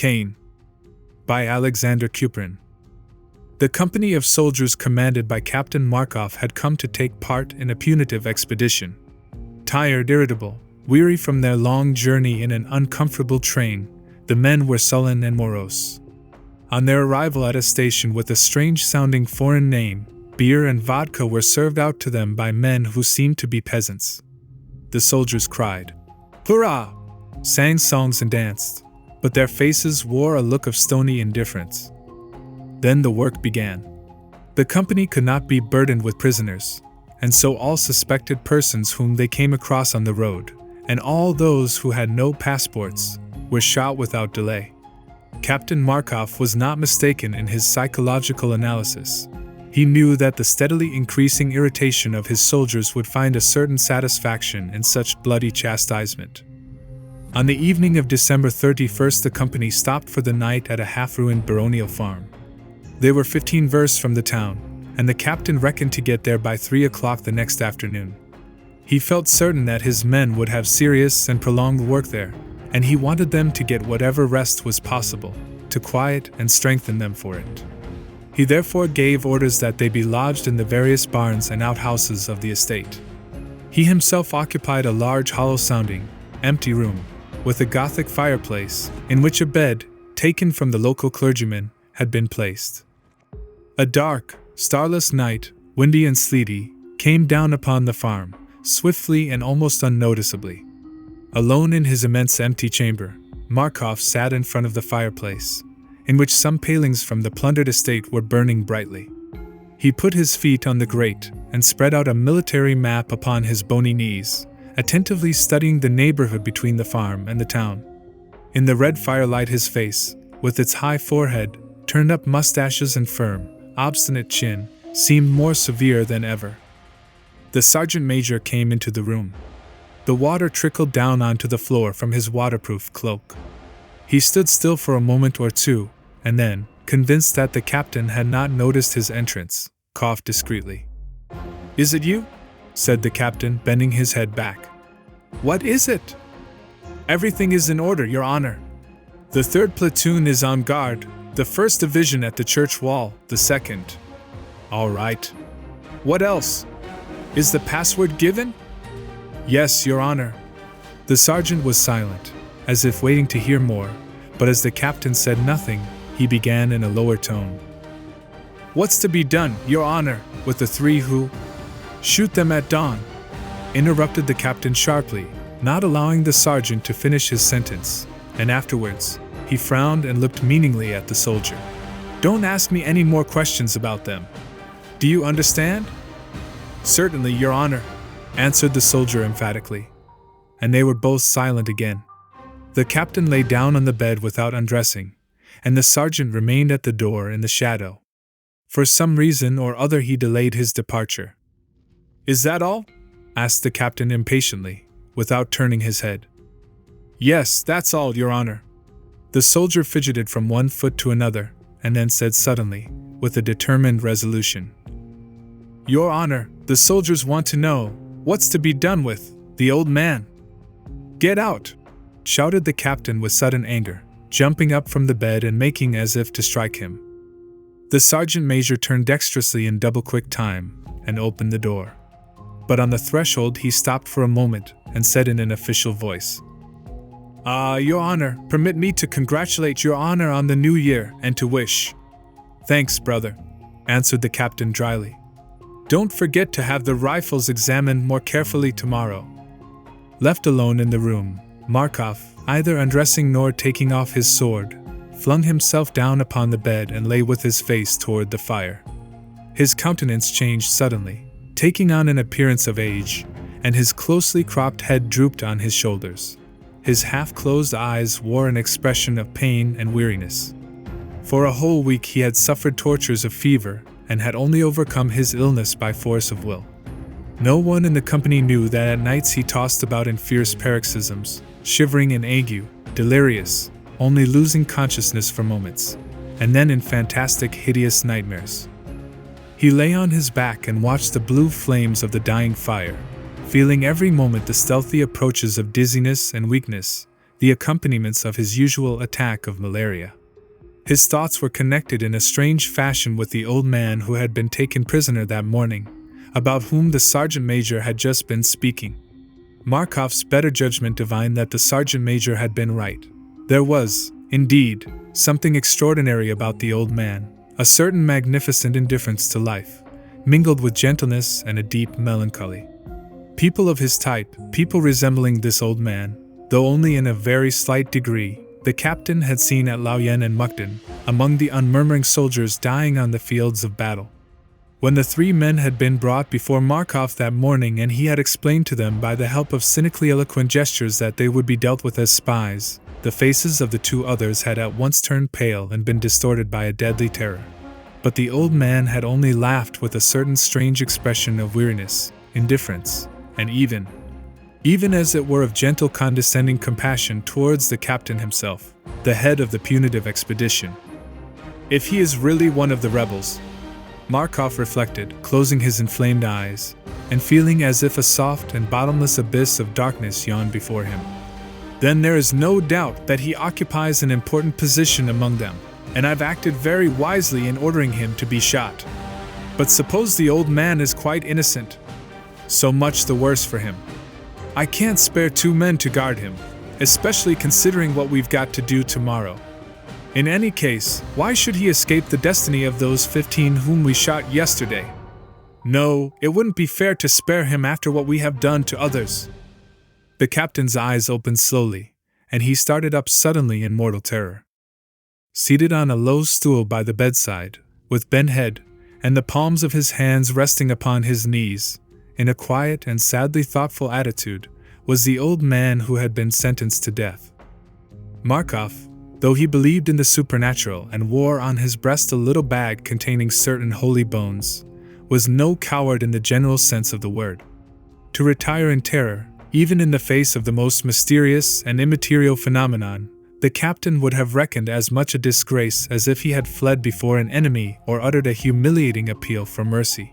Cain, by Aleksandr Kuprin. The company of soldiers commanded by Captain Markov had come to take part in a punitive expedition. Tired, irritable, weary from their long journey in an uncomfortable train, the men were sullen and morose. On their arrival at a station with a strange-sounding foreign name, beer and vodka were served out to them by men who seemed to be peasants. The soldiers cried, "Hurrah!" sang songs and danced, but their faces wore a look of stony indifference. Then the work began. The company could not be burdened with prisoners, and so all suspected persons whom they came across on the road, and all those who had no passports, were shot without delay. Captain Markov was not mistaken in his psychological analysis. He knew that the steadily increasing irritation of his soldiers would find a certain satisfaction in such bloody chastisement. On the evening of December 31st, the company stopped for the night at a half-ruined baronial farm. They were 15 versts from the town, and the captain reckoned to get there by 3 o'clock the next afternoon. He felt certain that his men would have serious and prolonged work there, and he wanted them to get whatever rest was possible, to quiet and strengthen them for it. He therefore gave orders that they be lodged in the various barns and outhouses of the estate. He himself occupied a large hollow-sounding, empty room, with a Gothic fireplace, in which a bed, taken from the local clergyman, had been placed. A dark, starless night, windy and sleety, came down upon the farm, swiftly and almost unnoticeably. Alone in his immense empty chamber, Markov sat in front of the fireplace, in which some palings from the plundered estate were burning brightly. He put his feet on the grate and spread out a military map upon his bony knees, attentively studying the neighborhood between the farm and the town. In the red firelight his face, with its high forehead, turned-up mustaches and firm, obstinate chin, seemed more severe than ever. The sergeant major came into the room. The water trickled down onto the floor from his waterproof cloak. He stood still for a moment or two, and then, convinced that the captain had not noticed his entrance, coughed discreetly. "Is it you?" said the captain, bending his head back. "What is it?" "Everything is in order, Your Honor. The 3rd platoon is on guard, the 1st division at the church wall, the 2nd. "All right. What else? Is the password given?" "Yes, Your Honor." The sergeant was silent, as if waiting to hear more, but as the captain said nothing, he began in a lower tone. "What's to be done, Your Honor, with the 3 who—" "Shoot them at dawn," interrupted the captain sharply, not allowing the sergeant to finish his sentence, and afterwards, he frowned and looked meaningly at the soldier. "Don't ask me any more questions about them. Do you understand?" "Certainly, Your Honor," answered the soldier emphatically. And they were both silent again. The captain lay down on the bed without undressing, and the sergeant remained at the door in the shadow. For some reason or other he delayed his departure. "Is that all?" asked the captain impatiently, without turning his head. "Yes, that's all, Your Honor." The soldier fidgeted from one foot to another, and then said suddenly, with a determined resolution, "Your Honor, the soldiers want to know what's to be done with the old man." "Get out!" shouted the captain with sudden anger, jumping up from the bed and making as if to strike him. The sergeant major turned dexterously in double-quick time and opened the door. But on the threshold he stopped for a moment and said in an official voice, Your Honor, permit me to congratulate Your Honor on the new year and to wish—" "Thanks, brother," answered the captain dryly. "Don't forget to have the rifles examined more carefully tomorrow." Left alone in the room, Markov, either undressing nor taking off his sword, flung himself down upon the bed and lay with his face toward the fire. His countenance changed suddenly, taking on an appearance of age, and his closely cropped head drooped on his shoulders. His half-closed eyes wore an expression of pain and weariness. For a whole week he had suffered tortures of fever, and had only overcome his illness by force of will. No one in the company knew that at nights he tossed about in fierce paroxysms, shivering in ague, delirious, only losing consciousness for moments, and then in fantastic, hideous nightmares. He lay on his back and watched the blue flames of the dying fire, feeling every moment the stealthy approaches of dizziness and weakness, the accompaniments of his usual attack of malaria. His thoughts were connected in a strange fashion with the old man who had been taken prisoner that morning, about whom the sergeant major had just been speaking. Markov's better judgment divined that the sergeant major had been right. There was, indeed, something extraordinary about the old man, a certain magnificent indifference to life, mingled with gentleness and a deep melancholy. People of his type, people resembling this old man, though only in a very slight degree, the captain had seen at Lauyen and Mukden, among the unmurmuring soldiers dying on the fields of battle. When the three men had been brought before Markov that morning and he had explained to them by the help of cynically eloquent gestures that they would be dealt with as spies, the faces of the two others had at once turned pale and been distorted by a deadly terror. But the old man had only laughed with a certain strange expression of weariness, indifference, and even as it were of gentle condescending compassion towards the captain himself, the head of the punitive expedition. If he is really one of the rebels, Markov reflected, closing his inflamed eyes, and feeling as if a soft and bottomless abyss of darkness yawned before him, then there is no doubt that he occupies an important position among them, and I've acted very wisely in ordering him to be shot. But suppose the old man is quite innocent? So much the worse for him. I can't spare 2 men to guard him, especially considering what we've got to do tomorrow. In any case, why should he escape the destiny of those 15 whom we shot yesterday? No, it wouldn't be fair to spare him after what we have done to others. The captain's eyes opened slowly, and he started up suddenly in mortal terror. Seated on a low stool by the bedside, with bent head, and the palms of his hands resting upon his knees, in a quiet and sadly thoughtful attitude, was the old man who had been sentenced to death. Markov, though he believed in the supernatural and wore on his breast a little bag containing certain holy bones, was no coward in the general sense of the word. To retire in terror, even in the face of the most mysterious and immaterial phenomenon, the captain would have reckoned as much a disgrace as if he had fled before an enemy or uttered a humiliating appeal for mercy.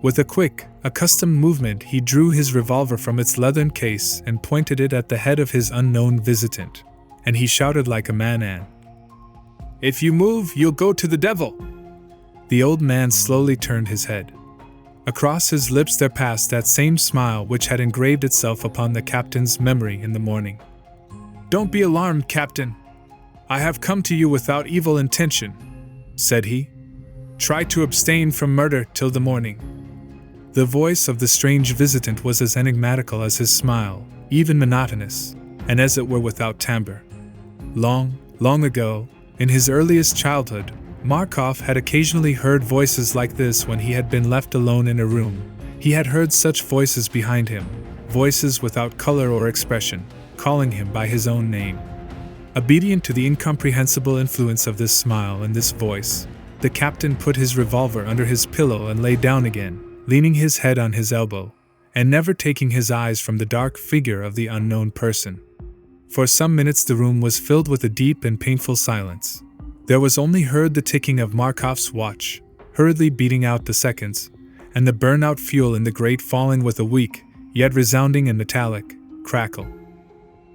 With a quick, accustomed movement, he drew his revolver from its leathern case and pointed it at the head of his unknown visitant, and he shouted like a man, "If you move, you'll go to the devil!" The old man slowly turned his head. Across his lips there passed that same smile which had engraved itself upon the captain's memory in the morning. "Don't be alarmed, Captain. I have come to you without evil intention," said he. "Try to abstain from murder till the morning." The voice of the strange visitant was as enigmatical as his smile, even monotonous, and as it were without timbre. Long, long ago, in his earliest childhood, Markov had occasionally heard voices like this when he had been left alone in a room. He had heard such voices behind him, voices without color or expression, calling him by his own name. Obedient to the incomprehensible influence of this smile and this voice, the captain put his revolver under his pillow and lay down again, leaning his head on his elbow, and never taking his eyes from the dark figure of the unknown person. For some minutes the room was filled with a deep and painful silence. There was only heard the ticking of Markov's watch, hurriedly beating out the seconds, and the burnout fuel in the grate falling with a weak, yet resounding and metallic, crackle.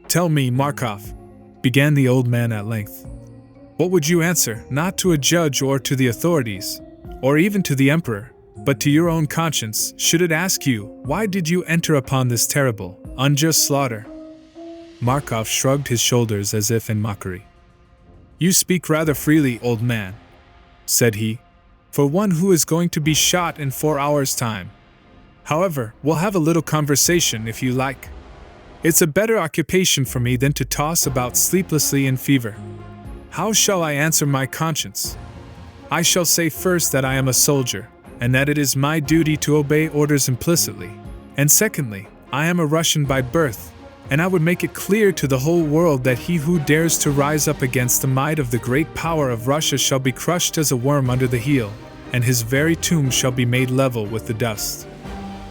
"Tell me, Markov," began the old man at length, "what would you answer, not to a judge or to the authorities, or even to the emperor, but to your own conscience, should it ask you, why did you enter upon this terrible, unjust slaughter?" Markov shrugged his shoulders as if in mockery. "You speak rather freely, old man," said he, "for one who is going to be shot in 4 hours' time. However, we'll have a little conversation if you like. It's a better occupation for me than to toss about sleeplessly in fever. How shall I answer my conscience? I shall say first that I am a soldier, and that it is my duty to obey orders implicitly. And secondly, I am a Russian by birth, and I would make it clear to the whole world that he who dares to rise up against the might of the great power of Russia shall be crushed as a worm under the heel, and his very tomb shall be made level with the dust."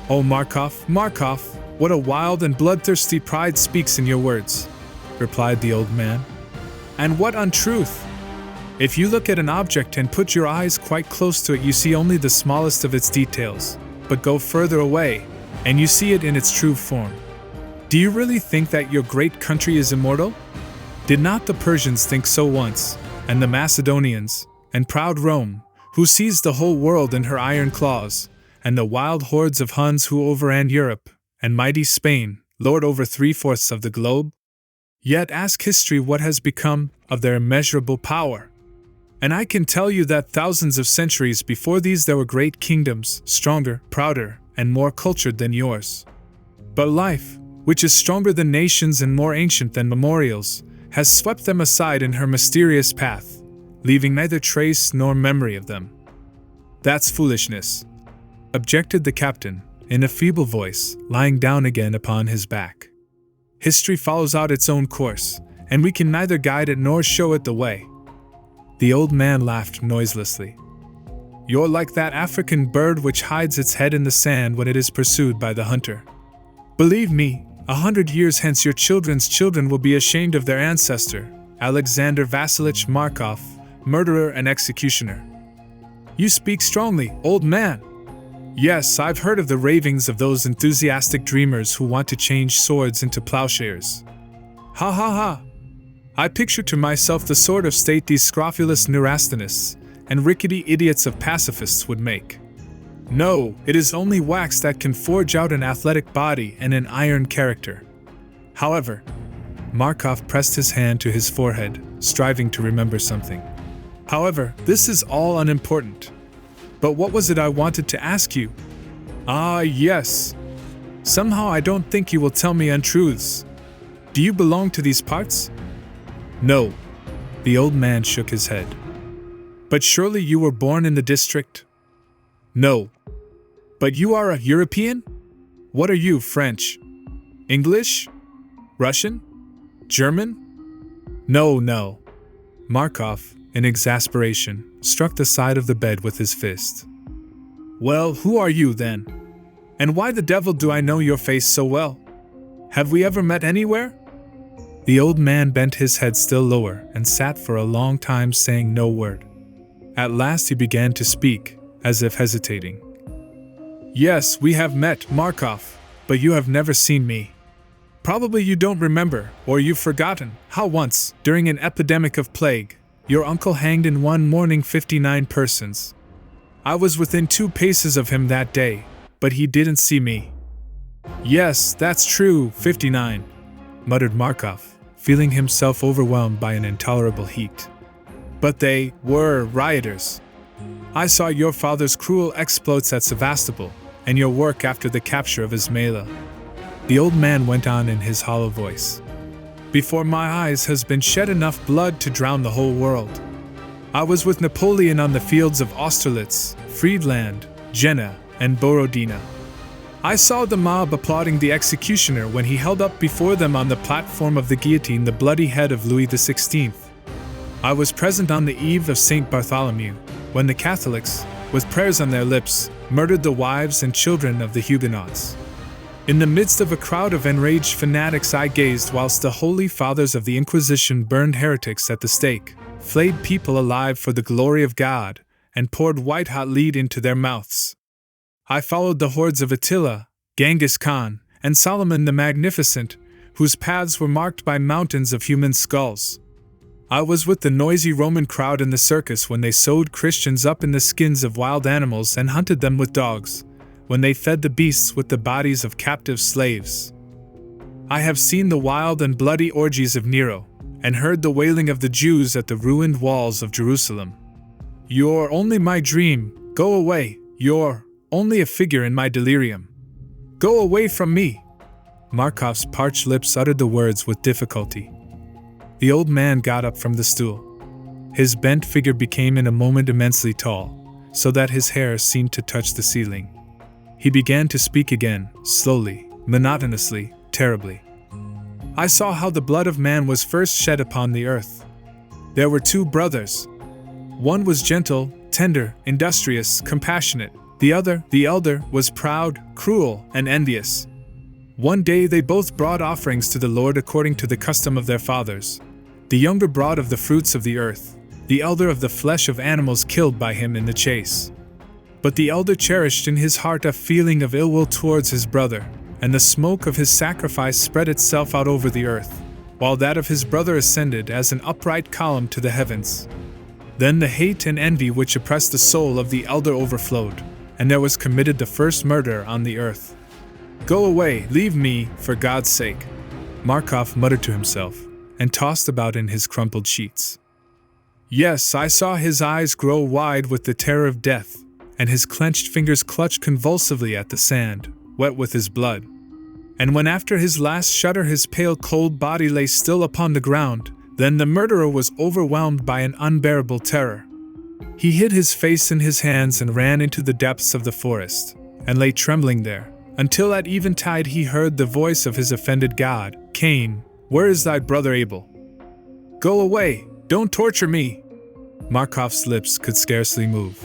"Oh, Markov, Markov, what a wild and bloodthirsty pride speaks in your words," replied the old man. "And what untruth! If you look at an object and put your eyes quite close to it, you see only the smallest of its details, but go further away, and you see it in its true form. Do you really think that your great country is immortal? Did not the Persians think so once, and the Macedonians, and proud Rome, who seized the whole world in her iron claws, and the wild hordes of Huns who overran Europe, and mighty Spain, lord over 3/4 of the globe? Yet ask history what has become of their immeasurable power. And I can tell you that thousands of centuries before these there were great kingdoms, stronger, prouder, and more cultured than yours. But life, which is stronger than nations and more ancient than memorials, has swept them aside in her mysterious path, leaving neither trace nor memory of them. That's foolishness, objected the captain, in a feeble voice, lying down again upon his back. History follows out its own course, and we can neither guide it nor show it the way. The old man laughed noiselessly. You're like that African bird which hides its head in the sand when it is pursued by the hunter. Believe me, 100 years hence your children's children will be ashamed of their ancestor, Aleksandr Vasilich Markov, murderer and executioner. You speak strongly, old man. Yes, I've heard of the ravings of those enthusiastic dreamers who want to change swords into plowshares. Ha ha ha! I picture to myself the sort of state these scrofulous neurasthenists and rickety idiots of pacifists would make. No, it is only wax that can forge out an athletic body and an iron character. However, Markov pressed his hand to his forehead, striving to remember something. However, this is all unimportant. But what was it I wanted to ask you? Ah, yes. Somehow I don't think you will tell me untruths. Do you belong to these parts? No. The old man shook his head. But surely you were born in the district? No. But you are a European? What are you, French? English? Russian? German? No. Markov, in exasperation, struck the side of the bed with his fist. Well, who are you then? And why the devil do I know your face so well? Have we ever met anywhere? The old man bent his head still lower and sat for a long time saying no word. At last he began to speak, as if hesitating. Yes, we have met, Markov, but you have never seen me. Probably you don't remember, or you've forgotten, how once, during an epidemic of plague, your uncle hanged in one morning 59 persons. I was within 2 paces of him that day, but he didn't see me. Yes, that's true, 59, muttered Markov, feeling himself overwhelmed by an intolerable heat. But they were rioters. I saw your father's cruel exploits at Sevastopol, and your work after the capture of Ismaila. The old man went on in his hollow voice. Before my eyes has been shed enough blood to drown the whole world. I was with Napoleon on the fields of Austerlitz, Friedland, Jena, and Borodina. I saw the mob applauding the executioner when he held up before them on the platform of the guillotine the bloody head of Louis XVI. I was present on the eve of St. Bartholomew, when the Catholics, with prayers on their lips, murdered the wives and children of the Huguenots. In the midst of a crowd of enraged fanatics I gazed whilst the holy fathers of the Inquisition burned heretics at the stake, flayed people alive for the glory of God, and poured white-hot lead into their mouths. I followed the hordes of Attila, Genghis Khan, and Solomon the Magnificent, whose paths were marked by mountains of human skulls. I was with the noisy Roman crowd in the circus when they sewed Christians up in the skins of wild animals and hunted them with dogs, when they fed the beasts with the bodies of captive slaves. I have seen the wild and bloody orgies of Nero, and heard the wailing of the Jews at the ruined walls of Jerusalem. You're only my dream, go away, you're only a figure in my delirium. Go away from me! Markov's parched lips uttered the words with difficulty. The old man got up from the stool. His bent figure became in a moment immensely tall, so that his hair seemed to touch the ceiling. He began to speak again, slowly, monotonously, terribly. I saw how the blood of man was first shed upon the earth. There were 2 brothers. One was gentle, tender, industrious, compassionate. The other, the elder, was proud, cruel, and envious. One day they both brought offerings to the Lord according to the custom of their fathers. The younger brought of the fruits of the earth, the elder of the flesh of animals killed by him in the chase. But the elder cherished in his heart a feeling of ill will towards his brother, and the smoke of his sacrifice spread itself out over the earth, while that of his brother ascended as an upright column to the heavens. Then the hate and envy which oppressed the soul of the elder overflowed, and there was committed the first murder on the earth. "Go away, leave me, for God's sake," Markov muttered to himself, and tossed about in his crumpled sheets. Yes, I saw his eyes grow wide with the terror of death, and his clenched fingers clutched convulsively at the sand, wet with his blood. And when after his last shudder his pale cold body lay still upon the ground, then the murderer was overwhelmed by an unbearable terror. He hid his face in his hands and ran into the depths of the forest, and lay trembling there, until at eventide he heard the voice of his offended God, "Cain, where is thy brother Abel? Go away, don't torture me." Markov's lips could scarcely move.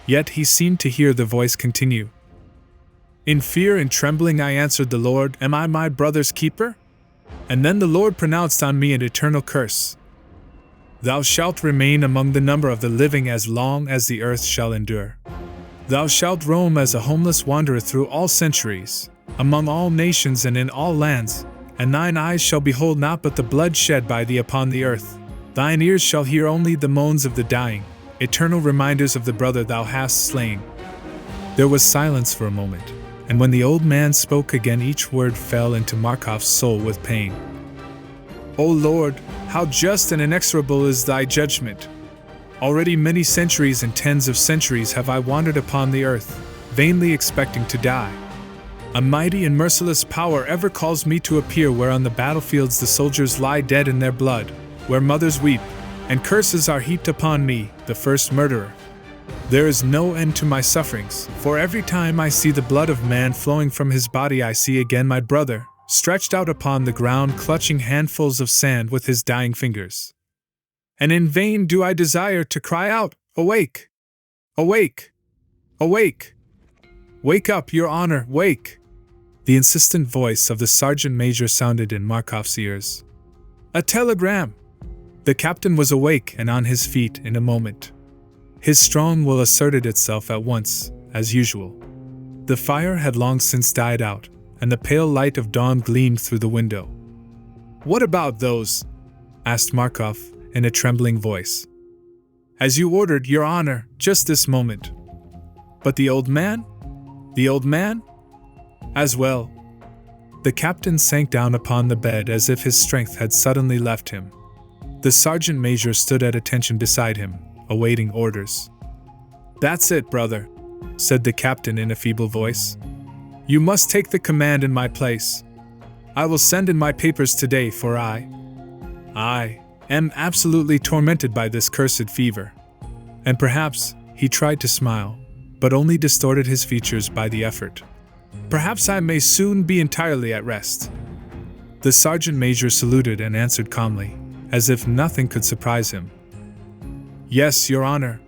Yet he seemed to hear the voice continue. "In fear and trembling I answered the Lord, am I my brother's keeper? And then the Lord pronounced on me an eternal curse. Thou shalt remain among the number of the living as long as the earth shall endure. Thou shalt roam as a homeless wanderer through all centuries, among all nations and in all lands, and thine eyes shall behold naught but the blood shed by thee upon the earth. Thine ears shall hear only the moans of the dying, eternal reminders of the brother thou hast slain." There was silence for a moment, and when the old man spoke again each word fell into Markov's soul with pain. "O Lord, how just and inexorable is thy judgment! Already many centuries and tens of centuries have I wandered upon the earth, vainly expecting to die. A mighty and merciless power ever calls me to appear where on the battlefields the soldiers lie dead in their blood, where mothers weep, and curses are heaped upon me, the first murderer. There is no end to my sufferings, for every time I see the blood of man flowing from his body I see again my brother, stretched out upon the ground clutching handfuls of sand with his dying fingers. And in vain do I desire to cry out, 'Awake! Awake! Awake! Wake up, Your Honor, wake!' The insistent voice of the sergeant major sounded in Markov's ears. A telegram! The captain was awake and on his feet in a moment. His strong will asserted itself at once, as usual. The fire had long since died out, and the pale light of dawn gleamed through the window. "What about those?" asked Markov in a trembling voice. "As you ordered, Your Honor, just this moment." "But the old man? The old man?" "As well." The captain sank down upon the bed as if his strength had suddenly left him. The sergeant major stood at attention beside him, awaiting orders. "That's it, brother," said the captain in a feeble voice. "You must take the command in my place. I will send in my papers today, for I am absolutely tormented by this cursed fever." And perhaps he tried to smile, but only distorted his features by the effort. "Perhaps I may soon be entirely at rest." The sergeant major saluted and answered calmly, as if nothing could surprise him. "Yes, Your Honor,